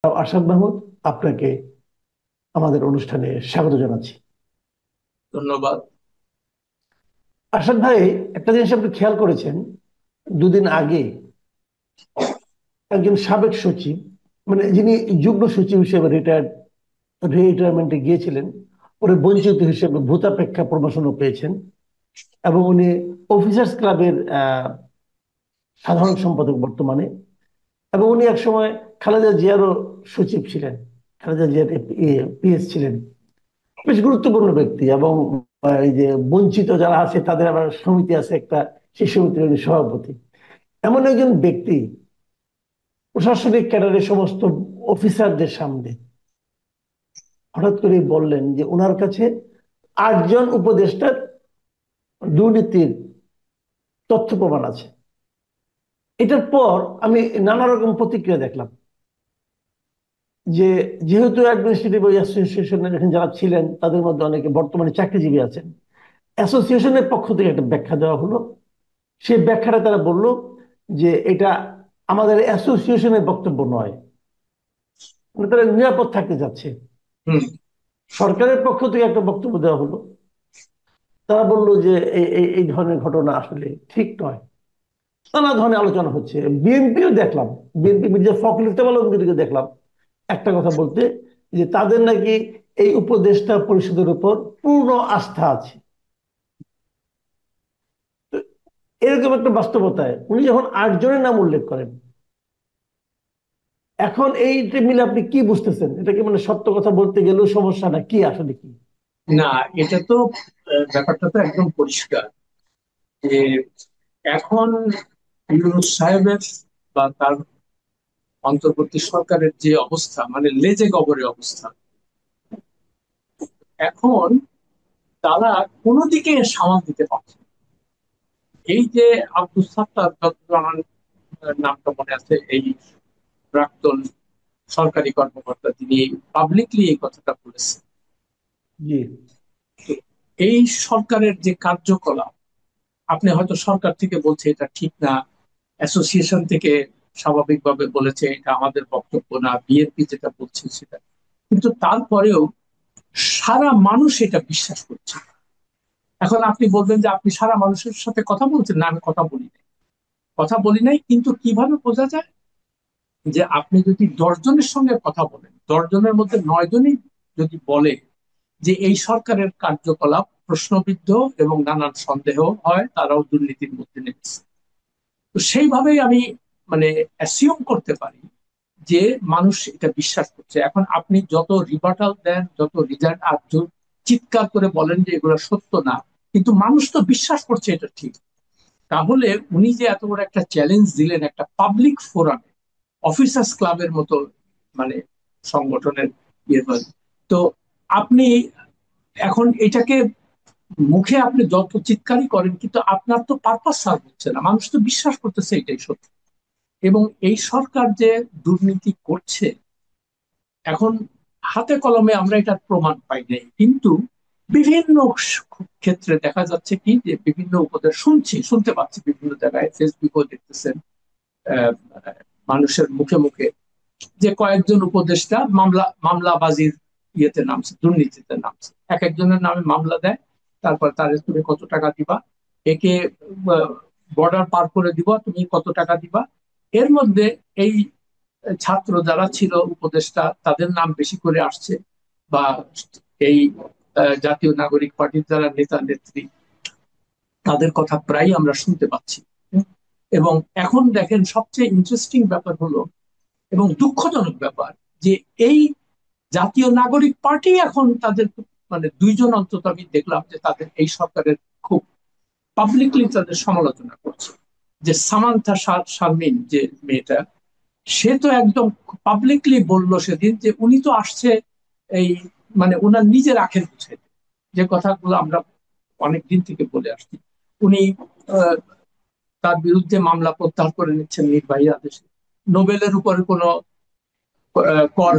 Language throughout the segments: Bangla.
আরশাদ মাহমুদ, আপনাকে আমাদের অনুষ্ঠানে স্বাগত জানাচ্ছি। ধন্যবাদ। আরশাদ ভাই, একটা জিনিস আপনি খেয়াল করেছেন, দুদিন আগে একজন সাবেক সচিব, মানে যিনি যুগ্ম সচিব হিসেবে রিটায়ারমেন্টে গিয়েছিলেন, পরে বঞ্চিত হিসেবে ভূতাপেক্ষা প্রমোশনও পেয়েছেন, এবং উনি অফিসার্স ক্লাবের সাধারণ সম্পাদক বর্তমানে। এবং উনি একসময় খালেদা জিয়ারও সচিব ছিলেন, খালেদা জিয়ার পিএস ছিলেন। বেশ গুরুত্বপূর্ণ ব্যক্তি। এবং এই যে বঞ্চিত যারা আছে তাদের আবার সমিতি আছে একটা, সেই সমিতির উনি সভাপতি। এমন একজন ব্যক্তি প্রশাসনিক ক্যাডারের সমস্ত অফিসারদের সামনে হঠাৎ করে বললেন যে ওনার কাছে 8 জন উপদেষ্টার দুর্নীতির তথ্য প্রমাণ আছে। এটার পর আমি নানা রকম প্রতিক্রিয়া দেখলাম, যে যেহেতু অ্যাডমিনিস্ট্রেটিভ অ্যাসোসিয়েশনের এখানে যারা ছিলেন তাদের মধ্যে অনেকে বর্তমানে চাকরিজীবী আছেন, অ্যাসোসিয়েশনের পক্ষ থেকে একটা ব্যাখ্যা দেওয়া হলো। সেই ব্যাখ্যাটা তারা বলল যে এটা আমাদের অ্যাসোসিয়েশনের বক্তব্য নয়, মানে তারা নিরাপদ থাকতে যাচ্ছে। হুম। সরকারের পক্ষ থেকে একটা বক্তব্য দেওয়া হলো, তারা বললো যে এই এই এই ধরনের ঘটনা আসলে ঠিক নয়। নানা ধরনের আলোচনা হচ্ছে। বিএনপিও দেখলাম, বিএনপি মির্জা ফখরুল ইসলাম আলমগীরকে দেখলাম একটা কথা বলতে, যে তাদের নাকি এই উপদেষ্টা পরিষদের উপর পূর্ণ আস্থা আছে। তো এরকম একটা বাস্তবতায় উনি যখন 8 জনের নাম উল্লেখ করেন, এখন এইটা মিলে আপনি কি বুঝতেছেন? এটা কি মানে সত্য কথা বলতে গেলেও সমস্যা, না কি আসলে কি? না, এটা তো ব্যাপারটা তো একদম পরিষ্কার যে এখন ইউনূস সাহেবের বা তার অন্তর্বর্তী সরকারের যে অবস্থা, মানে লেজে গবরে অবস্থা, এখন তারা কোনো দিকে সামাল দিতে পারছে না। এই যে আব্দুল সাত্তার, যতদূর আমার নামটা মনে আছে, এই প্রাক্তন সরকারি কর্মকর্তা, তিনি পাবলিকলি এই কথাটা বলেছেন। জি। তো এই সরকারের যে কার্যকলাপ, আপনি হয়তো সরকার থেকে বলছে এটা ঠিক না, অ্যাসোসিয়েশন থেকে স্বাভাবিকভাবে বলেছে এটা আমাদের বক্তব্য না, বিএনপি যেটা বলছে সেটা, কিন্তু তারপরেও সারা মানুষ এটা বিশ্বাস করছে। এখন আপনি বলবেন যে আপনি সারা মানুষের সাথে কথা বলছেন, না আমি কথা বলি নাই। কথা বলি নাই, কিন্তু কিভাবে বোঝা যায়? যে আপনি যদি 10 জনের সঙ্গে কথা বলেন, 10 জনের মধ্যে 9 জনই যদি বলে যে এই সরকারের কার্যকলাপ প্রশ্নবিদ্ধ এবং নানান সন্দেহ হয়, তারাও দুর্নীতির মধ্যে নেমেছে, তো সেইভাবেই আমি মানে অ্যাসিউম করতে পারি যে মানুষ এটা বিশ্বাস করছে। এখন আপনি যত রিবাটাল দেন, যত রিজাল্ট আর চিৎকার করে বলেন যে এগুলো সত্য না, কিন্তু মানুষ তো বিশ্বাস করছে এটা ঠিক। তাহলে উনি যে এত বড় একটা চ্যালেঞ্জ দিলেন একটা পাবলিক ফোরামে, অফিসার্স ক্লাবের মতো মানে সংগঠনের ইয়ে হয়, তো আপনি এখন এটাকে মুখে আপনি যত চিৎকারই করেন, কিন্তু আপনার তো পারপাস সার্ভ হচ্ছে না, মানুষ তো বিশ্বাস করতেছে এটাই সত্য। এবং এই সরকার যে দুর্নীতি করছে, এখন হাতে কলমে আমরা এটার প্রমাণ পাই নাই, কিন্তু বিভিন্ন ক্ষেত্রে দেখা যাচ্ছে কি যে বিভিন্ন উপদেশ শুনতে পাচ্ছি, বিভিন্ন জায়গায় ফেসবুকেও দেখতেছেন, আহ, মানুষের মুখে মুখে, যে কয়েকজন উপদেষ্টা মামলাবাজির ইয়েতে নামছে, দুর্নীতিতে নামছে, এক একজনের নামে মামলা দেয়, তারপর তার তুমি কত টাকা দিবা, একে বর্ডার পার করে দিব, তুমি কত টাকা দিবা। এর মধ্যে এই ছাত্র যারা ছিল উপদেষ্টা, তাদের নাম বেশি করে আসছে, বা এই জাতীয় নাগরিক পার্টির যারা নেতা নেত্রী, তাদের কথা প্রায় আমরা শুনতে পাচ্ছি। এবং এখন দেখেন সবচেয়ে ইন্টারেস্টিং ব্যাপার হলো এবং দুঃখজনক ব্যাপার, যে এই জাতীয় নাগরিক পার্টি এখন তাদের মানে 2 জন অন্তত আমি দেখলাম যে তাদের এই সরকারের খুব পাবলিকলি তাদের সমালোচনা করছে। যে সামান্থা শারমিন, যে মেয়েটা, সে তো একদম পাবলিকলি বলল সেদিন যে উনি তো আসছে এই মানে ওনার নিজের আখের বুঝাইতে, যে কথাগুলো আমরা অনেক দিন থেকে বলে আসছি। উনি আহ, তার বিরুদ্ধে মামলা প্রত্যাহার করে নিচ্ছেন নির্বাহী আদেশে, নোবেলের উপরে কোনো কর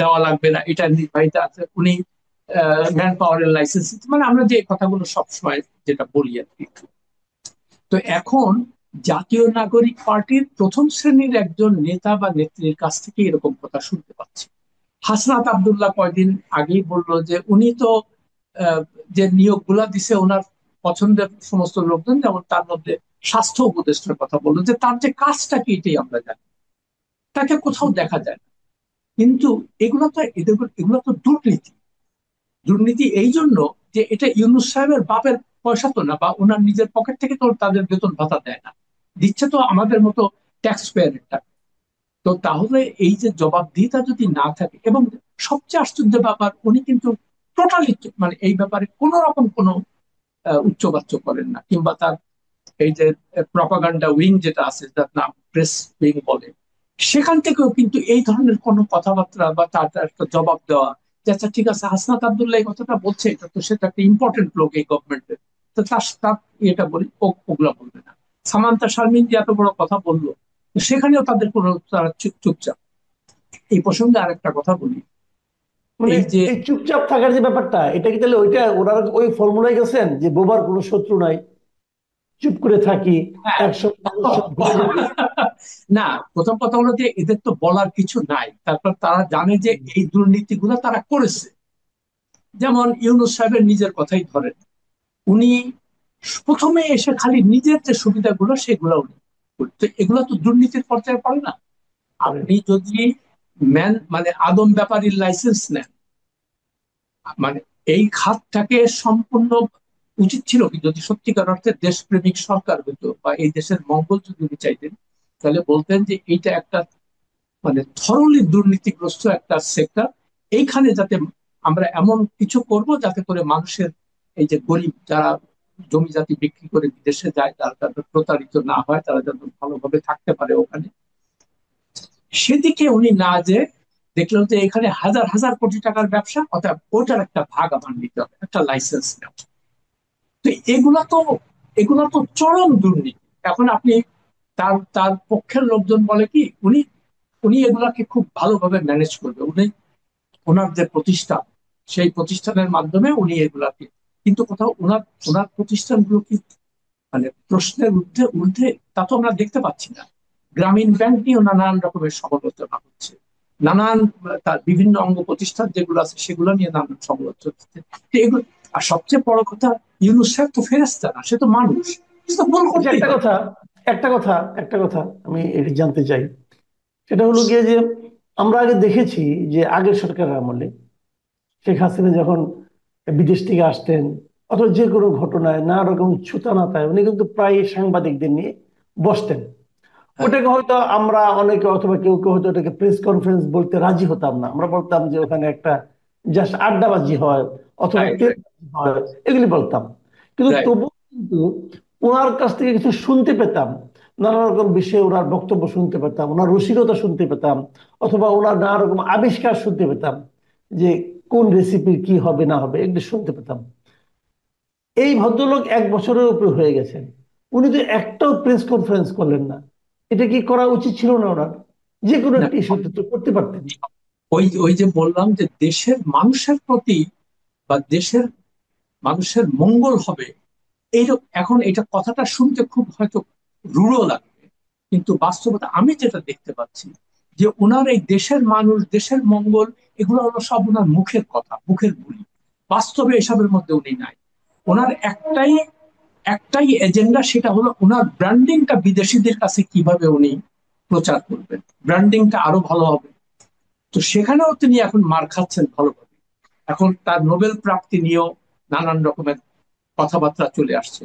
দেওয়া লাগবে না, এটা নির্বাহিত আছে, উনি ম্যান পাওয়ারের লাইসেন্স, মানে আমরা যে কথাগুলো সবসময় যেটা বলি আর কি। তো এখন জাতীয় নাগরিক পার্টির প্রথম শ্রেণীর একজন নেতা বা নেত্রীর কাছ থেকে এরকম কথা শুনতে পাচ্ছি। হাসনাত আব্দুল্লাহ কয়দিন আগেই বললো যে উনি তো আহ, যে নিয়োগগুলা দিছে ওনার পছন্দের সমস্ত লোকজন, যেমন তার মধ্যে স্বাস্থ্য উপদেষ্টার কথা বললো, যে তার যে কাজটা কি এটাই আমরা জানি, তাকে কোথাও দেখা যায় না। কিন্তু এগুলো তো দুর্নীতি। দুর্নীতি এই জন্য যে এটা ইউনূস সাহেবের বাপের পয়সা তো না, বা ওনার নিজের পকেট থেকে তো তাদের বেতন ভাতা দেয় না, দিচ্ছে তো আমাদের মতো ট্যাক্স পেয়ারের টাকা। তো তাহলে এই যে জবাবদিহিতা যদি না থাকে, এবং সবচেয়ে আশ্চর্য ব্যাপার, উনি কিন্তু টোটালি মানে এই ব্যাপারে কোন রকম কোনো উচ্চবাচ্য করেন না, কিংবা তার এই যে প্রপাগান্ডা উইং যেটা আছে, যার নাম প্রেস উইং বলে, সেখান থেকেও কিন্তু এই ধরনের কোনো কথাবার্তা বা তার একটা জবাব দেওয়া, যে আচ্ছা ঠিক আছে, হাসনাত আব্দুল্লাহ এই কথাটা বলছে, এটা তো সেটা একটা ইম্পর্টেন্ট লোক এই গভর্নমেন্টের, তো তার তার এটা বলি, ওগুলা বলবে না। সামান্তা শারমিন যে এত বড় কথা বললো, তো সেখানেও তাদের কোনো, তারা চুপচাপ। এই প্রসঙ্গে আরেকটা কথা বলি, মানে এই যে এই চুপচাপ থাকার যে ব্যাপারটা, এটা কি তাহলে ওইটা ওনারা ওই ফর্মুলায় গেছেন যে বোবার কোনো শত্রু নাই, চুপ করে থাকি, হ্যাঁ, একসময় মানুষ সব ভুলে যাবে? না, প্রথম কথা হলো যে এদের তো বলার কিছু নাই, তারপর তারা জানে যে এই দুর্নীতিগুলো তারা করেছে। যেমন ইউনূস সাহেবের নিজের কথাই ধরেন, উনি প্রথমে এসে খালি নিজের যে সুবিধাগুলো সেগুলো উনি করতে, এগুলো তো দুর্নীতির পর্যায়ে পড়ে না। করেন। আপনি যদি মানে আদম ব্যাপারীর লাইসেন্স নেন, মানে এই খাতটাকে সম্পূর্ণ, উচিত ছিল কি যদি সত্যিকার অর্থে দেশপ্রেমিক সরকার হতো বা এই দেশের মঙ্গল যদি উনি চাইতেন, তাহলে বলতেন যে এইটা একটা মানে থরলি দুর্নীতিগ্রস্ত একটা সেক্টর, এইখানে যাতে আমরা এমন কিছু করব যাতে করে মানুষের, এই যে গরিব যারা জমি জাতি বিক্রি করে বিদেশে যায়, তারা যাতে প্রতারিত না হয়, তারা যাতে ভালোভাবে থাকতে পারে ওখানে। সেদিকে উনি না যে দেখলেন যে এখানে হাজার হাজার কোটি টাকার ব্যবসা, অর্থাৎ ওটার একটা ভাগ আমার নিতে হবে, একটা লাইসেন্স নেওয়া। তো এগুলা তো চরম দুর্নীতি। এখন আপনি তার তার পক্ষের লোকজন বলে কি, উনি উনি এগুলাকে খুব ভালোভাবে ম্যানেজ করবে, উনি ওনার যে প্রতিষ্ঠান, সেই প্রতিষ্ঠানের মাধ্যমে উনি এগুলাকে, কিন্তু কোথাও ওনার ওনার প্রতিষ্ঠানগুলো কি মানে প্রশ্নের ঊর্ধ্বে ঊর্ধ্বে, তা তো আমরা দেখতে পাচ্ছি না। গ্রামীণ ব্যাংক নিয়েও নানান রকমের সমালোচনা হচ্ছে, নানান তার বিভিন্ন অঙ্গ প্রতিষ্ঠান যেগুলো আছে সেগুলো নিয়ে নানান সমালোচনা হচ্ছে। তো এগুলো, আর সবচেয়ে বড় কথা, ইউনূস সাহেব তো ফেরেশতা না, সে তো মানুষ, সে তো ভুল আচ্ছা, করতেই একটা পারে। কথা, একটা কথা আমি এটা জানতে চাই। সেটা হলো গিয়ে যে আমরা আগে দেখেছি যে আগের সরকারের আমলে শেখ হাসিনা যখন বিদেশ থেকে আসতেন, অথবা যে কোনো ঘটনায় নানা রকম ছুতানাতায় উনি কিন্তু প্রায় সাংবাদিকদের নিয়ে বসতেন। হ্যাঁ, ওটাকে হয়তো আমরা অনেকে অথবা কেউ কেউ হয়তো ওটাকে প্রেস কনফারেন্স বলতে রাজি হতাম না, আমরা বলতাম যে ওখানে একটা জাস্ট আড্ডাবাজি হয় অথবা রাইট, রাইট, তেলবাজি হয়, এগুলি বলতাম। কিন্তু রাইট। তবুও কিন্তু ওনার কাছ থেকে কিছু শুনতে পেতাম, নানা রকম বিষয়ে ওনার বক্তব্য শুনতে পেতাম, ওনার রসিকতা শুনতে পেতাম, অথবা ওনার নানা রকম আবিষ্কার শুনতে পেতাম, যে কোন রেসিপির কি হবে না হবে এগুলো শুনতে পেতাম। এই ভদ্রলোক 1 বছরের উপরে হয়ে গেছেন, উনি তো একটাও প্রেস কনফারেন্স করলেন না। এটা কি করা উচিত ছিল না ওনার? যে কোনো না, একটা ইস্যুতে তো করতে পারতেন। ওই ওই যে বললাম যে দেশের মানুষের প্রতি বা দেশের মানুষের মঙ্গল হবে, এইরকম, এখন এটা কথাটা শুনতে খুব হয়তো রূঢ় লাগবে, কিন্তু বাস্তবতা আমি যেটা দেখতে পাচ্ছি, যে ওনার এই দেশের মানুষ, দেশের মঙ্গল, এগুলো হলো সব ওনার মুখের কথা, মুখের বুলি। বাস্তবে এসবের মধ্যে উনি নাই। ওনার একটাই একটাই এজেন্ডা, সেটা হলো ওনার ব্র্যান্ডিংটা বিদেশিদের কাছে কিভাবে উনি প্রচার করবেন, ব্র্যান্ডিংটা আরো ভালো হবে। তো সেখানেও তিনি এখন মার খাচ্ছেন ভালোভাবে। এখন তার নোবেল প্রাপ্তি নিয়েও নানান রকমের কথাবার্তা চলে আসছে,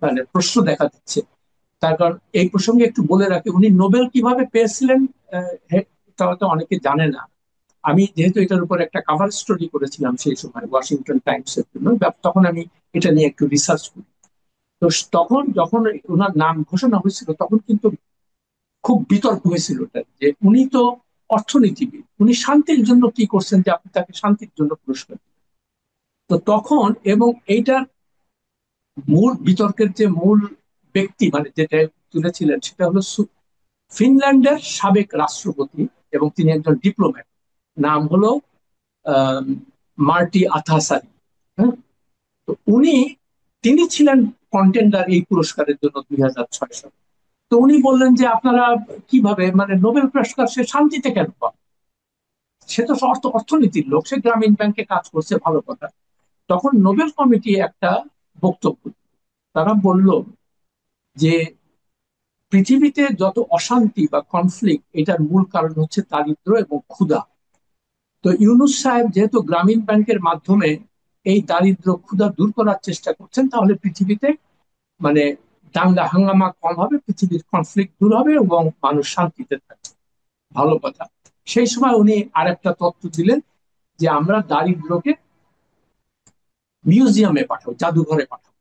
মানে প্রশ্ন দেখা দিচ্ছে। তার কারণ এই প্রসঙ্গে একটু বলে রাখি, উনি নোবেল কিভাবে পেয়েছিলেন, এটা হয়তো অনেকে জানে না। আমি যেহেতু এটার উপর একটা কাভার স্টোরি করেছিলাম সেই সময় ওয়াশিংটন টাইমস এর জন্য, তখন আমি এটা নিয়ে একটু রিসার্চ করি। তো তখন যখন ওনার নাম ঘোষণা হয়েছিল, তখন কিন্তু খুব বিতর্ক হয়েছিল এটা, যে উনি তো অর্থনীতিবিদ, উনি শান্তির জন্য কি করছেন যে আপনি তাকে শান্তির জন্য পুরস্কার দিলেন। তো তখন, এবং এইটার মূল বিতর্কের যে মূল ব্যক্তি মানে যেটা তুলেছিলেন, সেটা হলো ফিনল্যান্ডের সাবেক রাষ্ট্রপতি, এবং তিনি একজন ডিপ্লোম্যাট, নাম হলো আহ, মার্টি আথাসারি। হ্যাঁ, তো তিনি ছিলেন কন্টেন্ডার এই পুরস্কারের জন্য 2006 সালে। তো উনি বললেন যে আপনারা কিভাবে, মানে নোবেল পুরস্কার সে শান্তিতে কেন পাবে? সে তো অর্থনীতির লোক, সে গ্রামীণ ব্যাংকে কাজ করছে, ভালো কথা। তখন নোবেল কমিটি একটা বক্তব্য, তারা বলল যে পৃথিবীতে যত অশান্তি বা কনফ্লিক্ট, এটার মূল কারণ হচ্ছে দারিদ্র্য এবং ক্ষুধা। তো ইউনূস সাহেব যেহেতু গ্রামীণ ব্যাংকের মাধ্যমে এই দারিদ্র্য ক্ষুধা দূর করার চেষ্টা করছেন, তাহলে পৃথিবীতে মানে দাঙ্গা হাঙ্গামা কম হবে, পৃথিবীর কনফ্লিক্ট দূর হবে এবং মানুষ শান্তিতে থাকবে, ভালো কথা। সেই সময় উনি আরেকটা তথ্য দিলেন যে আমরা দারিদ্র্যকে মিউজিয়ামে পাঠাবো, জাদুঘরে পাঠাবো।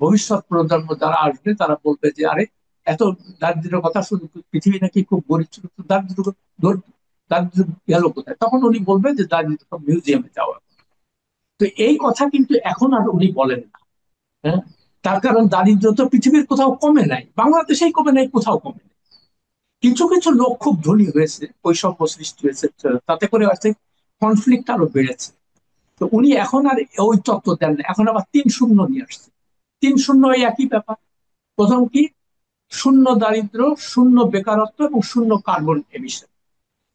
ভবিষ্যৎ প্রজন্ম যারা আসবে তারা বলবে যে আরে, এত দারিদ্র্যের কথা শুধু, পৃথিবী নাকি খুব গরিব ছিল, তো দারিদ্র গেল কোথায়? তখন উনি বলবেন যে দারিদ্র মিউজিয়ামে যাওয়া। তো এই কথা কিন্তু এখন আর উনি বলেন না। হ্যাঁ, তার কারণ দারিদ্র তো পৃথিবীর কোথাও কমে নাই, বাংলাদেশেই কমে নাই, কোথাও কমে নাই। কিছু কিছু লোক খুব ধনী হয়েছে, বৈষম্য সৃষ্টি হয়েছে, তাতে করে হচ্ছে কনফ্লিক্ট আরো বেড়েছে। তো উনি এখন আর ওই তত্ত্ব দেন না, এখন আবার 3-0 নিয়ে আসছে। 3-0 ওই একই ব্যাপার। প্রথম কি? শূন্য দারিদ্র, শূন্য বেকারত্ব এবং শূন্য কার্বন এমিশন।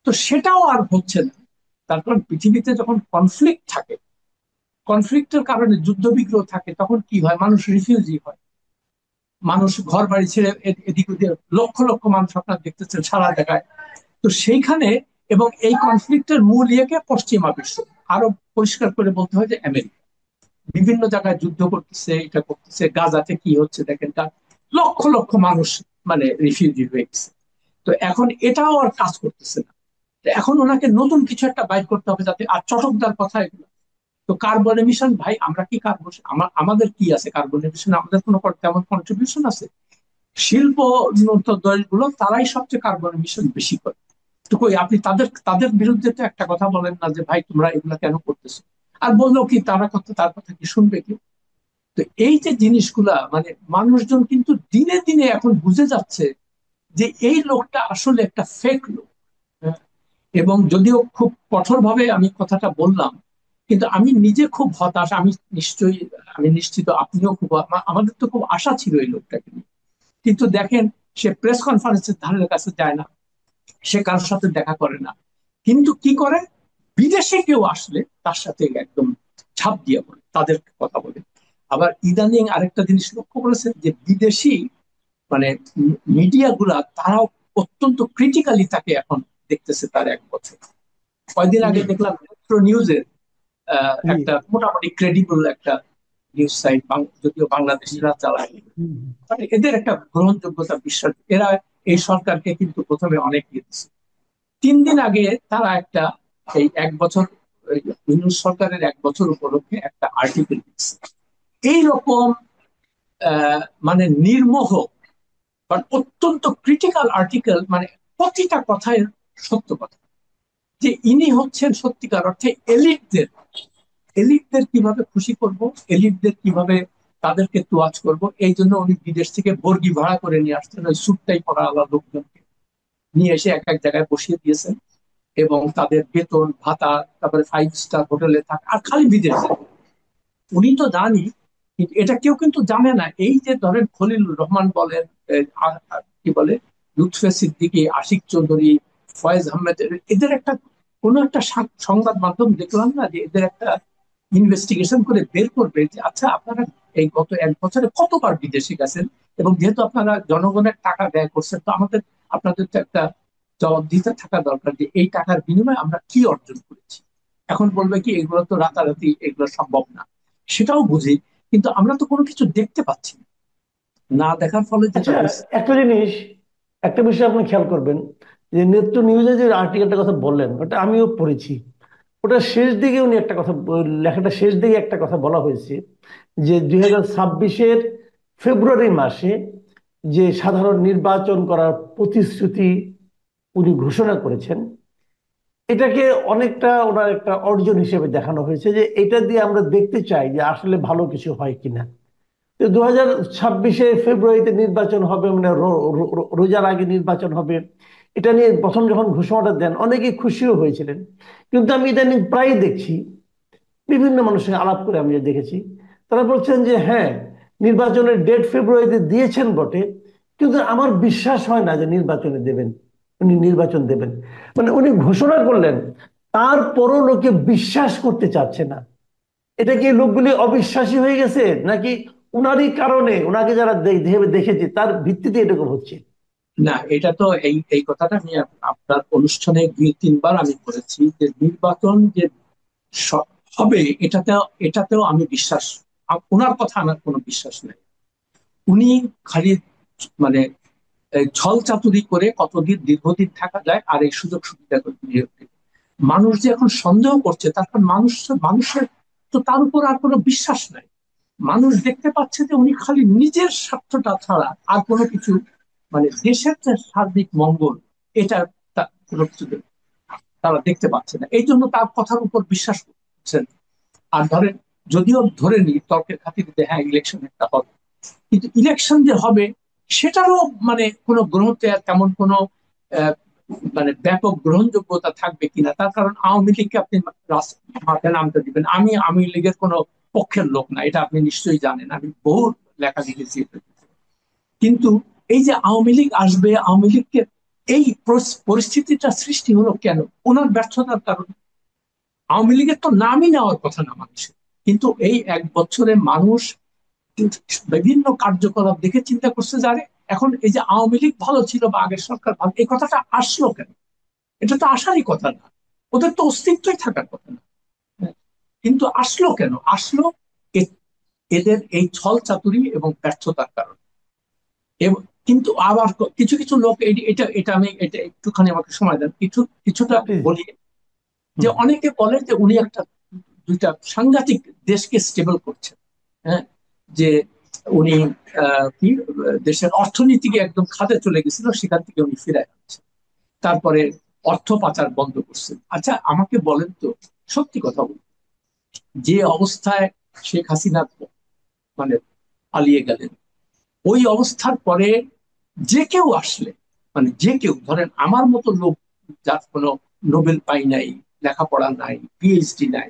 তো সেটাও আর হচ্ছে না। তার কারণ পৃথিবীতে যখন কনফ্লিক্ট থাকে, কনফ্লিক্টের কারণে যুদ্ধ বিগ্রহ থাকে, তখন কি হয়? মানুষ রিফিউজি হয়, মানুষ ঘর বাড়ি ছেড়ে এদিক ওদিক, লক্ষ লক্ষ মানুষ আপনার দেখতেছেন সারা জায়গায়। তো সেইখানে, এবং এই কনফ্লিক্টের মূল ইয়েকে পশ্চিমা বিশ্ব, আরো পরিষ্কার করে বলতে হয় যে আমেরিকা বিভিন্ন জায়গায় যুদ্ধ করতেছে, এটা করতেছে। গাজাতে কি হচ্ছে দেখেন, তার লক্ষ লক্ষ মানুষ মানে রিফিউজি হয়ে গেছে। তো এখন এটাও আর কাজ করতেছে না। তো এখন ওনাকে নতুন কিছু একটা বাইর করতে হবে, যাতে, আর চটকদার কথা এগুলো। তো কার্বন এমিশন, ভাই আমরা কি কার্বন, আমাদের কি আছে কার্বন এমিশন? আমাদের কোনো তেমন কন্ট্রিবিউশন আছে? শিল্প উন্নত দেশগুলো তারাই সবচেয়ে কার্বন এমিশন বেশি করে। তো কই আপনি তাদের তাদের বিরুদ্ধে তো একটা কথা বলেন না, যে ভাই তোমরা এগুলা কেন করতেছো? আর বললো কি, তারা করতে, তার কথা কি শুনবে কি? তো এই যে জিনিসগুলা, মানে মানুষজন কিন্তু দিনে দিনে এখন বুঝে যাচ্ছে যে এই লোকটা আসলে একটা ফেক লোক। হ্যাঁ, এবং যদিও খুব কঠোর ভাবে আমি কথাটা বললাম, কিন্তু আমি নিজে খুব হতাশ। নিশ্চয়ই, আমি নিশ্চিত আপনিও খুব, আমাদের তো খুব আশা ছিল এই লোকটাকে নিয়ে। কিন্তু দেখেন, সে প্রেস কনফারেন্সের ধারের কাছে যায় না, সে কারোর সাথে দেখা করে না। কিন্তু কি করে? বিদেশে কেউ আসলে তার সাথে একদম ঝাঁপ দিয়ে পড়ে, তাদের কথা বলে। আবার ইদানিং আরেকটা জিনিস লক্ষ্য করেছেন, যে বিদেশি মানে মিডিয়া গুলা, তারাও অত্যন্ত ক্রিটিক্যালি তাকে এখন দেখতেছে তার 1 বছর। কয়দিন জি আগে দেখলাম মেট্রো নিউজের জি একটা মোটামুটি ক্রেডিবল একটা নিউজ সাইট, যদিও বাংলাদেশিরা চালায়, হুম, মানে এদের একটা গ্রহণযোগ্যতা, বিশ্বাস, এরা এই সরকারকে কিন্তু প্রথমে অনেক দিয়েছে। 3 দিন আগে তারা একটা, এই 1 বছর, ইউনূস সরকারের 1 বছর উপলক্ষে একটা আর্টিকেল দিচ্ছে। এইরকম মানে নির্মোহ, বাট অত্যন্ত ক্রিটিক্যাল আর্টিকেল, মানে প্রতিটা কথায় সত্য কথা, যে ইনি হচ্ছেন সত্যিকার অর্থে এলিটদের, এলিটদের কিভাবে খুশি করব, এলিটদের কিভাবে তাদেরকে তোয়াজ করব, এই জন্য উনি বিদেশ থেকে বর্গি ভাড়া করে নিয়ে আসছেন, ওই স্যুটটাই পরা আলাদা লোকজনকে নিয়ে এসে এক এক জায়গায় বসিয়ে দিয়েছেন, এবং তাদের বেতন ভাতা, তারপরে 5 স্টার হোটেলে থাকা, আর খালি বিদেশে। উনি তো জানি, কিন্তু এটা কেউ কিন্তু জানে না। এই যে ধরেন খলিলুর রহমান বলেন, কি বলে, লুৎফে সিদ্দিকী, আশিক চৌধুরী, ফয়েজ আহমেদ, এদের একটা কোনো একটা সংবাদ মাধ্যম দেখলাম না, যে এদের একটা ইনভেস্টিগেশন করে বের করবে যে আচ্ছা, আপনারা এই গত 1 বছরে কতবার বিদেশে গেছেন, এবং যেহেতু আপনারা জনগণের টাকা ব্যয় করছেন, তো আপনাদের তো একটা জবাবদিহিতা থাকা দরকার, যে এই টাকার বিনিময়ে আমরা কি অর্জন করেছি। এখন বলবে কি, এগুলো তো রাতারাতি, এগুলো সম্ভব না। সেটাও বুঝি, কিন্তু আমরা তো কোনো কিছু দেখতে পাচ্ছি না। না দেখার ফলে যেটা আচ্ছা, হয়েছে। একটা জিনিস, একটা বিষয় আপনি খেয়াল করবেন, যে নেত্র নিউজে যে আর্টিকেলটার কথা বললেন ওটা আমিও পড়েছি। ওটা শেষ দিকে উনি একটা কথা লেখাটা শেষ দিকে একটা কথা বলা হয়েছে, যে 2026-এর ফেব্রুয়ারি মাসে যে সাধারণ নির্বাচন করার প্রতিশ্রুতি উনি ঘোষণা করেছেন, এটাকে অনেকটা ওনার একটা অর্জন হিসেবে দেখানো হয়েছে, যে এটা দিয়ে আমরা দেখতে চাই যে আসলে ভালো কিছু হয় কিনা। 2026-এ ফেব্রুয়ারিতে নির্বাচন হবে, মানে রোজার আগে নির্বাচন হবে, এটা নিয়ে প্রথম যখন ঘোষণাটা দেন অনেকেই খুশিও হয়েছিলেন। কিন্তু আমি ইদানিং প্রায় দেখছি, বিভিন্ন মানুষের সঙ্গে আলাপ করে আমি যে দেখেছি, তারা বলছেন যে হ্যাঁ, নির্বাচনের ডেট ফেব্রুয়ারিতে দিয়েছেন বটে, কিন্তু আমার বিশ্বাস হয় না যে নির্বাচনে দেবেন, উনি নির্বাচন দেবেন। মানে উনি ঘোষণা করলেন, তারপরও লোকে বিশ্বাস করতে চাচ্ছে না। এটা কি লোকগুলি অবিশ্বাসী হয়ে গেছে, নাকি উনারই কারণে, উনাকে যারা দেখেছে তার ভিত্তিতে এরকম হচ্ছে? না, এটা তো এই এই কথাটা আমি আপনার অনুষ্ঠানে 2-3 বার আমি বলেছি যে নির্বাচন যে হবে এটাতেও আমি বিশ্বাস, ওনার কথা আমার কোনো বিশ্বাস নেই। উনি খালি মানে ছল চাতুরি করে কতদিন দীর্ঘদিন থাকা যায় আর এই সুযোগ সুবিধা নিয়ে। মানুষ যে এখন সন্দেহ করছে, তারপর মানুষের তো তার উপর আর কোনো বিশ্বাস নাই। মানুষ দেখতে পাচ্ছে যে উনি খালি নিজের স্বার্থটা ছাড়া আর কোনো কিছু, মানে দেশের যে সার্বিক মঙ্গল, এটা কোনো কিছু তারা দেখতে পাচ্ছে না, এই জন্য তার কথার উপর বিশ্বাস করছেন। আর ধরেন, যদিও ধরে নি তর্কের খাতিরে হ্যাঁ ইলেকশন একটা হবে, কিন্তু ইলেকশন যে হবে সেটারও মানে কোনো গ্রহতে তেমন কোনো আহ, মানে ব্যাপক গ্রহণযোগ্যতা থাকবে কিনা, তার কারণ আওয়ামী লীগকে আপনি মাঠে নামতে দিবেন। আমি আওয়ামী লীগের কোনো পক্ষের লোক না, এটা আপনি নিশ্চয়ই জানেন, আমি বহু লেখা লিখেছি। কিন্তু এই যে আওয়ামী লীগ আসবে, আওয়ামী লীগকে এই পরিস্থিতিটা সৃষ্টি হলো কেন? ওনার ব্যর্থতার কারণে। আওয়ামী লীগের তো নামই নেওয়ার কথা না মানুষের, কিন্তু এই 1 বছরে মানুষ বিভিন্ন কার্যকলাপ দেখে চিন্তা করছে যে আরে, এখন এই যে আওয়ামী লীগ ভালো ছিল বা আগের সরকার ভালো, এই কথাটা আসলো কেন? এটা তো আসারই কথা না, ওদের তো অস্তিত্বই থাকার কথা না। কিন্তু আসলো কেন? আসলো এ- এদের এই ছল চাতুরি এবং ব্যর্থতার কারণে। কিন্তু আবার কিছু কিছু লোক এটা এটা আমি এটা একটুখানি আমাকে সময় দেন, কিছুটা প্লিজ। বলি। যে অনেকে বলে যে উনি একটা দুইটা সাংঘাতিক দেশকে স্টেবল করছেন। হ্যাঁ, যে উনি কি দেশের অর্থনীতিকে একদম খাদে চলে গেছিল, সেখান থেকে উনি ফিরে আনছেন। তারপরে অর্থ পাচার বন্ধ করছেন। আচ্ছা আমাকে বলেন তো, সত্যি কথা বলুন, যে অবস্থায় শেখ হাসিনা মানে পালিয়ে গেলেন, ওই অবস্থার পরে যে কেউ আসলে, মানে যে কেউ ধরেন আমার মতো লোক, যার কোনো নোবেল পাই নাই, লেখাপড়া নাই, পিএইচডি নাই,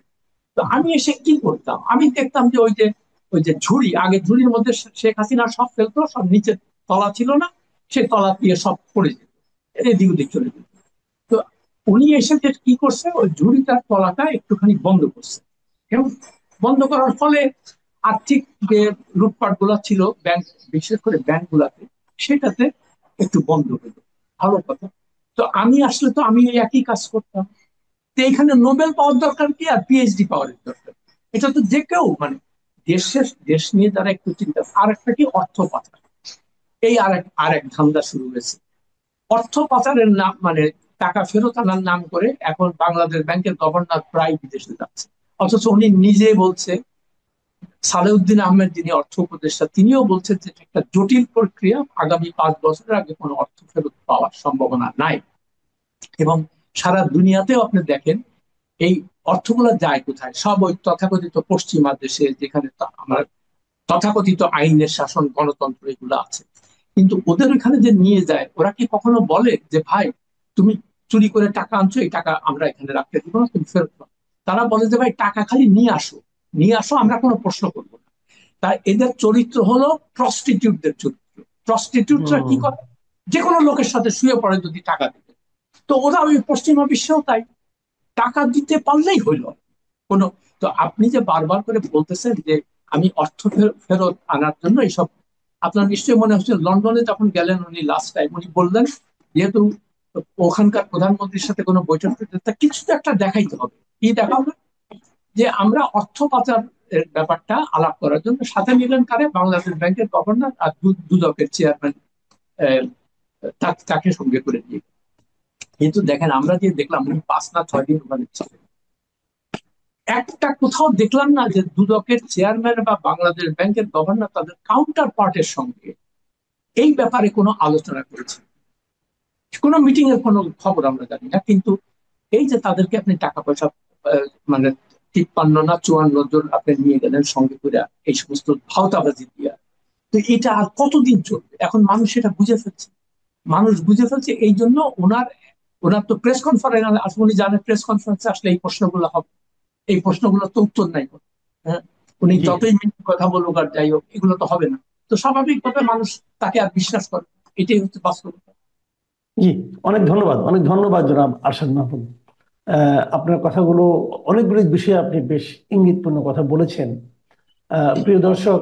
তো আমি এসে কি করতাম? আমি দেখতাম যে ওই যে ঝুড়ি, আগে ঝুড়ির মধ্যে শেখ হাসিনা সব ফেলতো, সব নিচে তলা ছিল না, সে তলা দিয়ে সব পড়ে যেত, এদিক ওদিক চলে যেত। তো উনি এসে যে কি করছে, ওই ঝুড়িটার তলাটা একটুখানি বন্ধ করছে। এবং বন্ধ করার ফলে আর্থিক যে লুটপাট গুলা ছিল ব্যাংক, বিশেষ করে ব্যাংক গুলাতে, সেটাতে একটু বন্ধ হলো। ভালো কথা। তো আমি আসলে তো আমি এই একই কাজ করতাম। তো এখানে নোবেল পাওয়ার দরকার কি আর পিএইচডি পাওয়ার দরকার? এটা তো যে কেউ মানে দেশ নিয়ে যারা একটু চিন্তা। আর একটা কি, অর্থ পাচার। এই আরেক ধান্দা শুরু হয়েছে। অর্থ পাচারের নাম মানে টাকা ফেরত আনার নাম করে এখন বাংলাদেশ ব্যাংকের গভর্নর প্রায় বিদেশে যাচ্ছে। অথচ উনি নিজে বলছে, সালেউদ্দিন আহমেদ যিনি অর্থ উপদেষ্টা, তিনিও বলছেন যে এটা একটা জটিল প্রক্রিয়া, আগামী 5 বছরের আগে কোনো অর্থ ফেরত পাওয়ার সম্ভাবনা নাই। এবং সারা দুনিয়াতেও আপনি দেখেন এই অর্থগুলো যায় কোথায়? সব ওই তথাকথিত পশ্চিমা দেশে, যেখানে আমরা তথাকথিত আইনের শাসন, গণতন্ত্র এগুলো আছে। কিন্তু ওদের ওখানে যে নিয়ে যায়, ওরা কি কখনো বলে যে ভাই, তুমি চুরি করে টাকা আনছো, এই টাকা আমরা এখানে রাখতে দিব না, তুমি ফেরত দাও? তারা বলে যে ভাই, টাকা খালি নিয়ে আসো, নিয়ে আসো, আমরা কোনো প্রশ্ন করবো না। তাই এদের চরিত্র হলো প্রস্টিটিউটদের চরিত্র। প্রস্টিটিউটরা কি হুম। করে? যে কোনো লোকের সাথে শুয়ে পড়ে যদি টাকা দিতে। তো ওরা ওই পশ্চিমা বিশ্বেও তাই, টাকা দিতে পারলেই হইলো কোনো। তো আপনি যে বারবার করে বলতেছেন যে আমি অর্থ ফেরত আনার জন্য এইসব, আপনার নিশ্চয়ই মনে হচ্ছে লন্ডনে যখন গেলেন উনি লাস্ট টাইম, উনি বললেন যেহেতু ওখানকার প্রধানমন্ত্রীর সাথে কোনো বৈঠক করতে, তা কিছু তো একটা দেখাইতে হবে। কি দেখাবে? যে আমরা অর্থ পাচার এর ব্যাপারটা আলাপ করার জন্য সাথে নিলেন কারে? বাংলাদেশ ব্যাংকের গভর্নর আর দুদকের চেয়ারম্যান, তাকে সঙ্গে করে নিয়ে। কিন্তু দেখেন, আমরা যে দেখলাম উনি 5 না 6 দিন ওখানে ছিলেন, একটা কোথাও দেখলাম না যে দুদকের চেয়ারম্যান বা বাংলাদেশ ব্যাংকের গভর্নর তাদের কাউন্টার পার্টের সঙ্গে এই ব্যাপারে কোনো আলোচনা করেছে। কোনো মিটিং এর কোনো খবর আমরা জানি না। কিন্তু এই যে তাদেরকে আপনি টাকা পয়সা মানে 53 না 54 জন আপনি নিয়ে গেলেন সঙ্গে করে, এই সমস্ত ভাওতাবাজি দিয়া, তো এটা আর কতদিন চলবে? এখন মানুষ এটা বুঝে ফেলছে। মানুষ বুঝে ফেলছে, এই জন্য ওনার ওনার তো প্রেস কনফারেন্স আসলে, উনি জানেন প্রেস কনফারেন্সে আসলে এই প্রশ্নগুলো হবে, এই প্রশ্নগুলো তো উত্তর নাই। হ্যাঁ, উনি জি। যতই মিথ্যে কথা বলুক আর যাই হোক, এগুলো তো হবে না। তো স্বাভাবিকভাবে মানুষ তাকে আর বিশ্বাস করে। এটাই হচ্ছে বাস্তবতা। জি, অনেক ধন্যবাদ, অনেক ধন্যবাদ জনাব আরশাদ মাহমুদ। আপনার কথাগুলো, অনেকগুলো বিষয়ে আপনি বেশ ইঙ্গিতপূর্ণ কথা বলেছেন। প্রিয় দর্শক,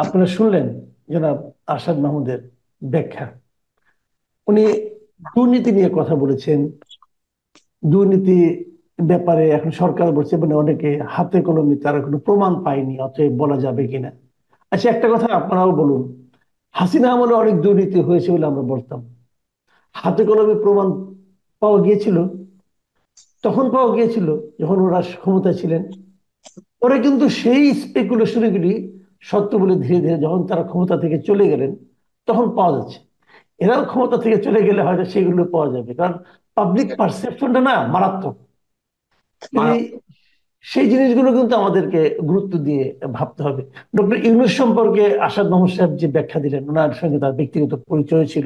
আপনারা শুনলেন জনাব আরশাদ মাহমুদের ব্যাখ্যা। উনি দুর্নীতি নিয়ে কথা বলেছেন। দুর্নীতি ব্যাপারে এখন সরকার বলছে মানে অনেকে হাতে কলমে তারা কোনো প্রমাণ পায়নি, অতএব বলা যাবে কিনা। আচ্ছা, একটা কথা আপনারাও বলুন, হাসিনা আমলে অনেক দুর্নীতি হয়েছে বলে আমরা বলতাম, হাতে কলমে প্রমাণ পাওয়া গিয়েছিল? তখন পাওয়া গিয়েছিল যখন ওরা ক্ষমতায় ছিলেন। ওরা কিন্তু সেই স্পেকুলেশনগুলি সত্য বলে ধীরে ধীরে যখন তারা ক্ষমতা থেকে চলে গেলেন তখন পাওয়া যাচ্ছে। এরাও ক্ষমতা থেকে চলে গেলে হয়তো সেগুলো পাওয়া যাবে, কারণ পাবলিক পারসেপশনটা না মারাত্মক। কাজেই মারাত্মক। সেই জিনিসগুলো কিন্তু আমাদেরকে গুরুত্ব দিয়ে ভাবতে হবে। ডক্টর ইউনূস সম্পর্কে আসাদ মাহমুদ সাহেব যে ব্যাখ্যা দিলেন, ওনার সঙ্গে তার ব্যক্তিগত পরিচয় ছিল,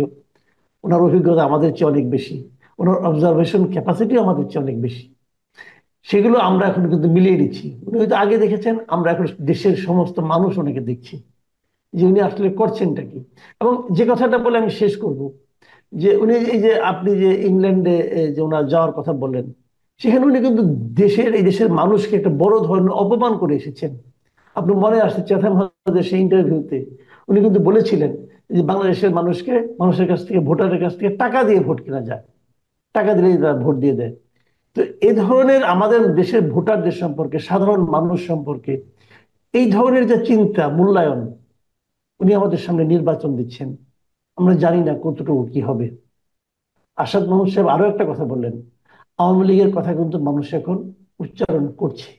ওনার অভিজ্ঞতা আমাদের চেয়ে অনেক বেশি, ওনার অবজারভেশন ক্যাপাসিটিও আমাদের চেয়ে অনেক বেশি। সেগুলো আমরা এখন কিন্তু মিলিয়ে নিচ্ছি। উনি হয়তো আগে দেখেছেন, আমরা এখন দেশের সমস্ত মানুষ ওনাকে দেখছি যে উনি আসলে করছেনটা কি। এবং যে কথাটা বলে আমি শেষ করব, যে উনি এই যে আপনি যে ইংল্যান্ডে যে ওনার যাওয়ার কথা বললেন, সেখানে উনি কিন্তু এই দেশের মানুষকে একটা বড় ধরনের অপমান করে এসেছেন। আপনি মনে আসছে চেথাম হাউসের সেই ইন্টারভিউতে উনি কিন্তু বলেছিলেন যে বাংলাদেশের মানুষের কাছ থেকে, ভোটারের কাছ থেকে টাকা দিয়ে ভোট কেনা যায়, টাকা দিলেই তারা ভোট দিয়ে দেয়। তো এই ধরনের আমাদের দেশের ভোটারদের সম্পর্কে, সাধারণ মানুষ সম্পর্কে এই ধরনের যে চিন্তা, মূল্যায়ন, উনি আমাদের সামনে নির্বাচন দিচ্ছেন। আমরা জানি না কতটুকু কি হবে। আসাদ মাহমুদ সাহেব আরো একটা কথা বললেন, আওয়ামী লীগের কথা কিন্তু মানুষ এখন উচ্চারণ করছে।